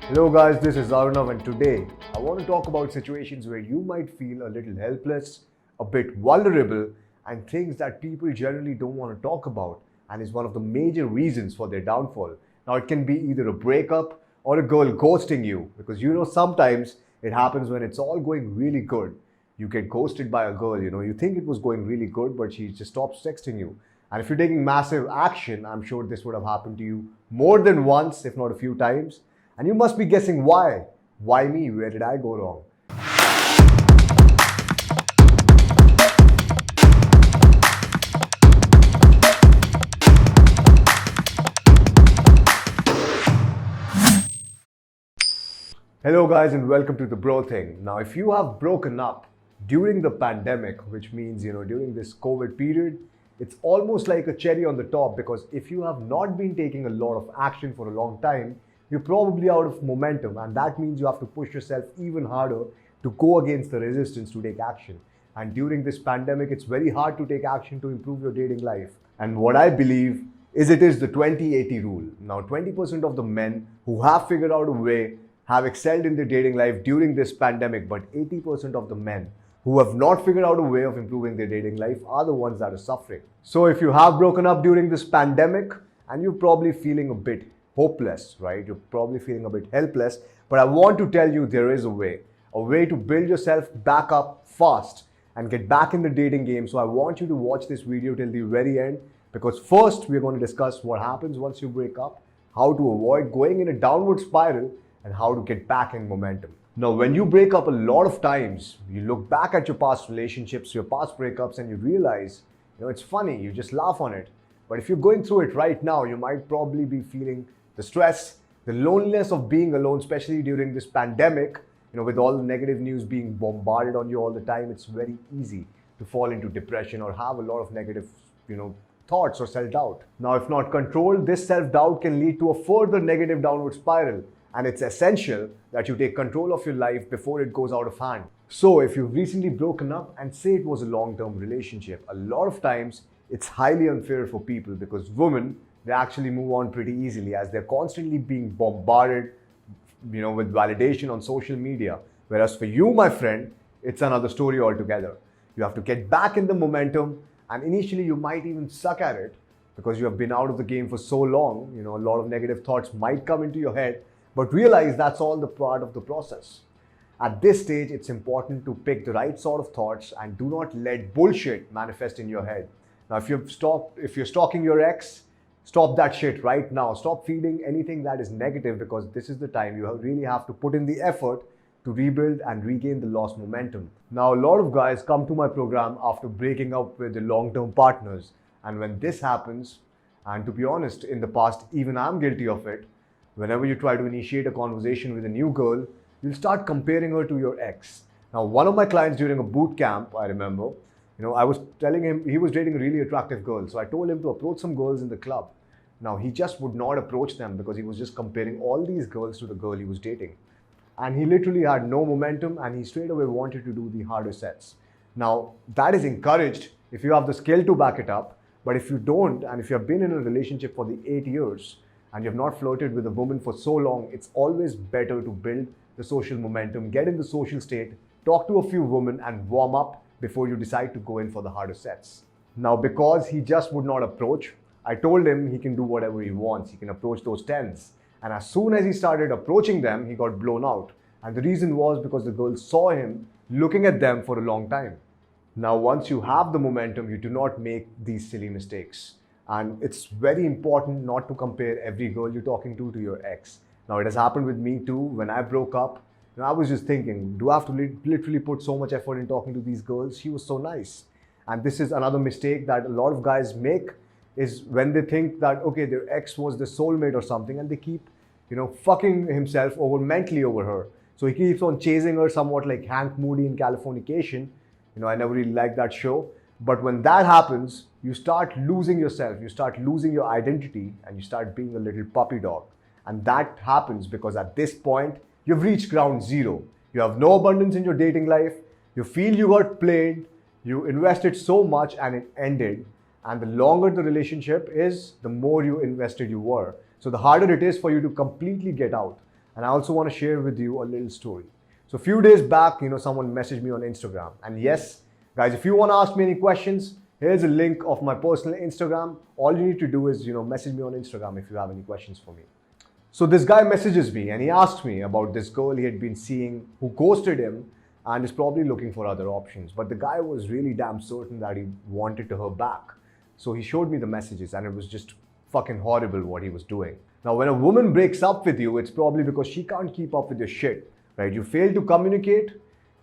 Hello guys, this is Tarunav and today I want to talk about situations where you might feel a little helpless, a bit vulnerable and things that people generally don't want to talk about and is one of the major reasons for their downfall. Now it can be either a breakup or a girl ghosting you because sometimes it happens when it's all going really good. You get ghosted by a girl, you think it was going really good but she just stops texting you. And if you're taking massive action, I'm sure this would have happened to you more than once, if not a few times. And you must be guessing why. Why me? Where did I go wrong? Hello guys and welcome to TheBroThing. Now if you have broken up during the pandemic, which means during this COVID period, it's almost like a cherry on the top because if you have not been taking a lot of action for a long time, you're probably out of momentum and that means you have to push yourself even harder to go against the resistance to take action. And during this pandemic, it's very hard to take action to improve your dating life. And what I believe is it is the 20-80 rule. Now 20% of the men who have figured out a way have excelled in their dating life during this pandemic, but 80% of the men who have not figured out a way of improving their dating life are the ones that are suffering. So if you have broken up during this pandemic and you're probably feeling a bit hopeless, right? You're probably feeling a bit helpless, but I want to tell you there is a way to build yourself back up fast and get back in the dating game. So I want you to watch this video till the very end because first we're going to discuss what happens once you break up, how to avoid going in a downward spiral, and how to get back in momentum. Now, when you break up a lot of times, you look back at your past relationships, your past breakups, and you realize, it's funny, you just laugh on it. But if you're going through it right now, you might probably be feeling the stress, the loneliness of being alone, especially during this pandemic, with all the negative news being bombarded on you all the time, it's very easy to fall into depression or have a lot of negative, thoughts or self-doubt. Now, if not controlled, this self-doubt can lead to a further negative downward spiral. And it's essential that you take control of your life before it goes out of hand. So if you've recently broken up and say it was a long-term relationship, a lot of times it's highly unfair for people because women, they actually move on pretty easily as they're constantly being bombarded, with validation on social media. Whereas for you, my friend, it's another story altogether. You have to get back in the momentum and initially you might even suck at it because you have been out of the game for so long. A lot of negative thoughts might come into your head. But realize that's all the part of the process. At this stage, it's important to pick the right sort of thoughts and do not let bullshit manifest in your head. Now, if you're stalking your ex, stop that shit right now. Stop feeding anything that is negative because this is the time you really have to put in the effort to rebuild and regain the lost momentum. Now, a lot of guys come to my program after breaking up with their long-term partners. And when this happens, and to be honest, in the past, even I'm guilty of it, whenever you try to initiate a conversation with a new girl, you'll start comparing her to your ex. Now, one of my clients during a boot camp, I remember, I was telling him he was dating a really attractive girl. So I told him to approach some girls in the club. Now, he just would not approach them because he was just comparing all these girls to the girl he was dating. And he literally had no momentum and he straight away wanted to do the harder sets. Now, that is encouraged if you have the skill to back it up. But if you don't, and if you have been in a relationship for the 8 years, and you have not flirted with a woman for so long, it's always better to build the social momentum, get in the social state, talk to a few women and warm up before you decide to go in for the harder sets. Now, because he just would not approach, I told him he can do whatever he wants. He can approach those 10s. And as soon as he started approaching them, he got blown out. And the reason was because the girls saw him looking at them for a long time. Now, once you have the momentum, you do not make these silly mistakes. And it's very important not to compare every girl you're talking to your ex. Now, it has happened with me too. When I broke up, I was just thinking, do I have to literally put so much effort in talking to these girls? She was so nice. And this is another mistake that a lot of guys make is when they think that, okay, their ex was their soulmate or something and they keep, fucking himself over mentally over her. So he keeps on chasing her somewhat like Hank Moody in Californication. I never really liked that show. But when that happens, you start losing yourself, you start losing your identity, and you start being a little puppy dog. And that happens because at this point, you've reached ground zero. You have no abundance in your dating life. You feel you got played. You invested so much and it ended. And the longer the relationship is, the more you invested you were. So the harder it is for you to completely get out. And I also want to share with you a little story. So a few days back, someone messaged me on Instagram. And yes, guys, if you want to ask me any questions, here's a link of my personal Instagram. All you need to do is, message me on Instagram if you have any questions for me. So this guy messages me and he asks me about this girl he had been seeing who ghosted him and is probably looking for other options. But the guy was really damn certain that he wanted her back. So he showed me the messages and it was just fucking horrible what he was doing. Now, when a woman breaks up with you, it's probably because she can't keep up with your shit, right? You fail to communicate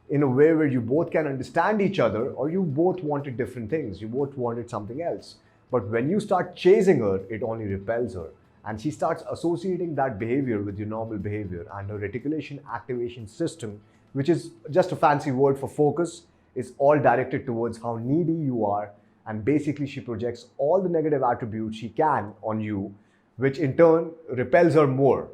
in a way where you both can understand each other, or you both wanted different things. You both wanted something else. But when you start chasing her, it only repels her. And she starts associating that behavior with your normal behavior, and her reticulation activation system, which is just a fancy word for focus, is all directed towards how needy you are. And basically she projects all the negative attributes she can on you, which in turn repels her more.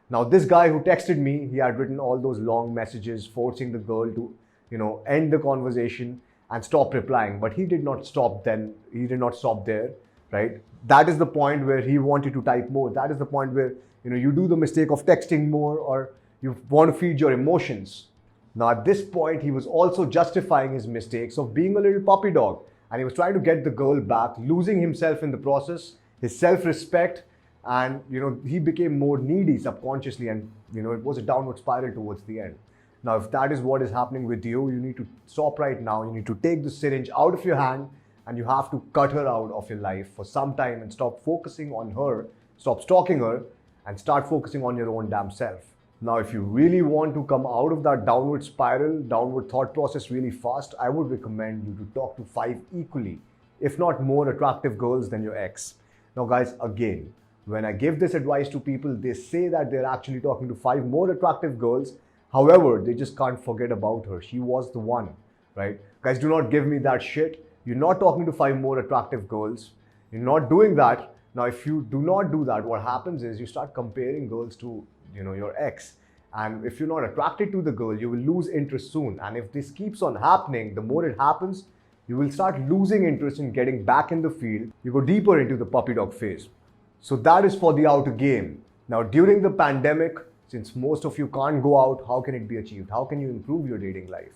Now, this guy who texted me, he had written all those long messages forcing the girl to, end the conversation and stop replying. But he did not stop then. He did not stop there, right? That is the point where he wanted to type more. That is the point where, you do the mistake of texting more, or you want to feed your emotions. Now, at this point, he was also justifying his mistakes of being a little puppy dog. And he was trying to get the girl back, losing himself in the process, his self-respect, and he became more needy subconsciously, and it was a downward spiral towards the end. Now, if that is what is happening with you, you need to stop right now. You need to take the syringe out of your hand and you have to cut her out of your life for some time and stop focusing on her, stop stalking her, and start focusing on your own damn self. Now, if you really want to come out of that downward spiral, downward thought process really fast, I would recommend you to talk to 5 equally, if not more attractive girls than your ex. Now, guys, again, when I give this advice to people, they say that they're actually talking to 5 more attractive girls. However, they just can't forget about her. She was the one, right? Guys, do not give me that shit. You're not talking to 5 more attractive girls. You're not doing that. Now, if you do not do that, what happens is you start comparing girls to, your ex. And if you're not attracted to the girl, you will lose interest soon. And if this keeps on happening, the more it happens, you will start losing interest in getting back in the field. You go deeper into the puppy dog phase. So that is for the outer game. Now, during the pandemic, since most of you can't go out, how can it be achieved? How can you improve your dating life?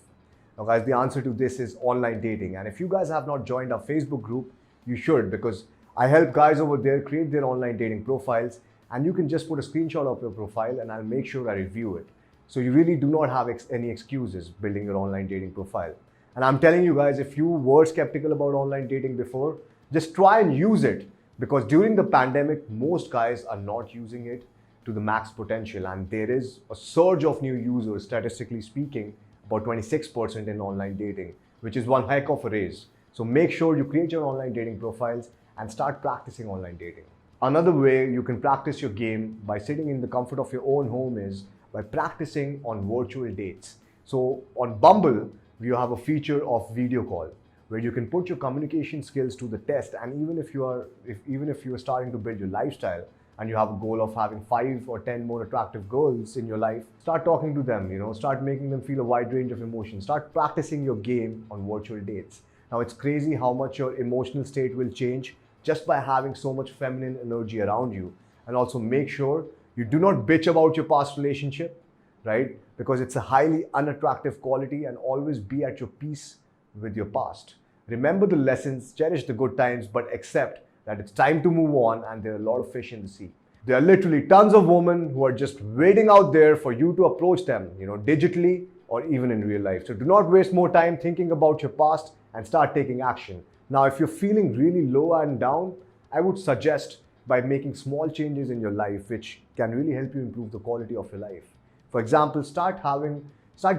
Now, guys, the answer to this is online dating. And if you guys have not joined our Facebook group, you should, because I help guys over there create their online dating profiles. And you can just put a screenshot of your profile and I'll make sure I review it. So you really do not have any excuses building your online dating profile. And I'm telling you guys, if you were skeptical about online dating before, just try and use it. Because during the pandemic, most guys are not using it to the max potential. And there is a surge of new users, statistically speaking, about 26% in online dating, which is one heck of a raise. So make sure you create your online dating profiles and start practicing online dating. Another way you can practice your game by sitting in the comfort of your own home is by practicing on virtual dates. So on Bumble, you have a feature of video call where you can put your communication skills to the test. And even if you are starting to build your lifestyle and you have a goal of having 5 or 10 more attractive girls in your life, start talking to them, start making them feel a wide range of emotions. Start practicing your game on virtual dates. Now, it's crazy how much your emotional state will change just by having so much feminine energy around you. And also make sure you do not bitch about your past relationship, right? Because it's a highly unattractive quality, and always be at your peace with your past. Remember the lessons, cherish the good times, but accept that it's time to move on and there are a lot of fish in the sea. There are literally tons of women who are just waiting out there for you to approach them, digitally or even in real life. So do not waste more time thinking about your past and start taking action. Now, if you're feeling really low and down, I would suggest by making small changes in your life, which can really help you improve the quality of your life. For example, start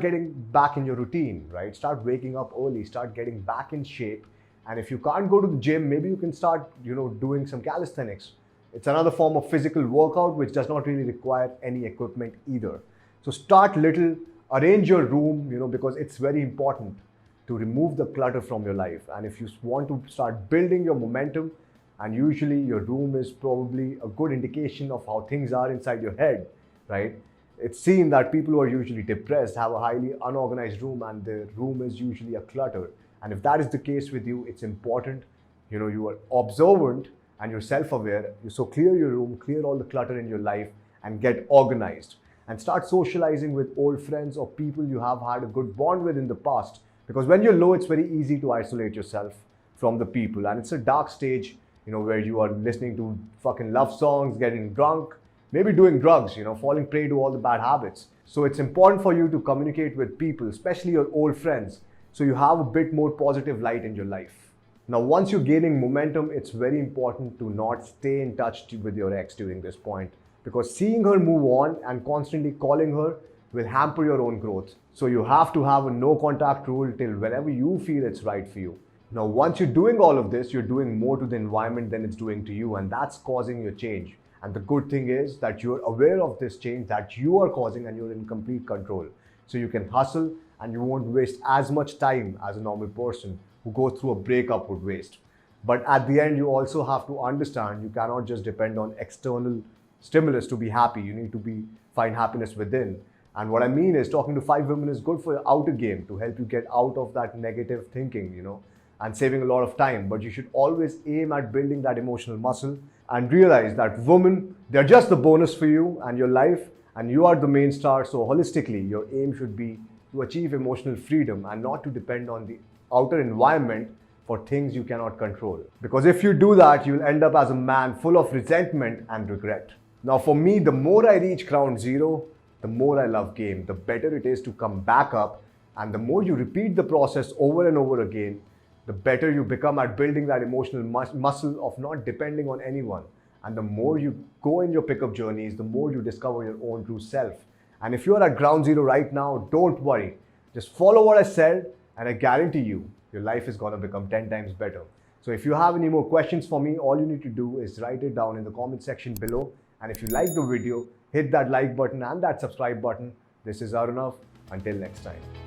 getting back in your routine, right? Start waking up early, start getting back in shape. And if you can't go to the gym, maybe you can start, doing some calisthenics. It's another form of physical workout, which does not really require any equipment either. So start little, arrange your room, because it's very important to remove the clutter from your life. And if you want to start building your momentum, and usually your room is probably a good indication of how things are inside your head, right? It's seen that people who are usually depressed have a highly unorganized room, and their room is usually a clutter. And if that is the case with you, it's important, you are observant and you're self-aware. So clear your room, clear all the clutter in your life and get organized. and start socializing with old friends or people you have had a good bond with in the past. Because when you're low, it's very easy to isolate yourself from the people. And it's a dark stage, where you are listening to fucking love songs, getting drunk, maybe doing drugs, falling prey to all the bad habits. So it's important for you to communicate with people, especially your old friends, so you have a bit more positive light in your life. Now, once you're gaining momentum, it's very important to not stay in touch with your ex during this point, because seeing her move on and constantly calling her will hamper your own growth. So you have to have a no contact rule till whenever you feel it's right for you. Now, once you're doing all of this, you're doing more to the environment than it's doing to you, and that's causing your change. And the good thing is that you're aware of this change that you are causing and you're in complete control. So you can hustle and you won't waste as much time as a normal person who goes through a breakup would waste. But at the end, you also have to understand you cannot just depend on external stimulus to be happy. You need to find happiness within. And what I mean is, talking to 5 women is good for your outer game to help you get out of that negative thinking, and saving a lot of time. But you should always aim at building that emotional muscle and realize that women, they're just the bonus for you and your life, and you are the main star. So holistically, your aim should be to achieve emotional freedom and not to depend on the outer environment for things you cannot control. Because if you do that, you'll end up as a man full of resentment and regret. Now, for me, the more I reach ground zero, the more I love game, the better it is to come back up. And the more you repeat the process over and over again, the better you become at building that emotional muscle of not depending on anyone. And the more you go in your pickup journeys, the more you discover your own true self. And if you are at ground zero right now, don't worry. Just follow what I said, and I guarantee you, your life is going to become 10 times better. So if you have any more questions for me, all you need to do is write it down in the comment section below. And if you like the video, hit that like button and that subscribe button. This is Arunav. Until next time.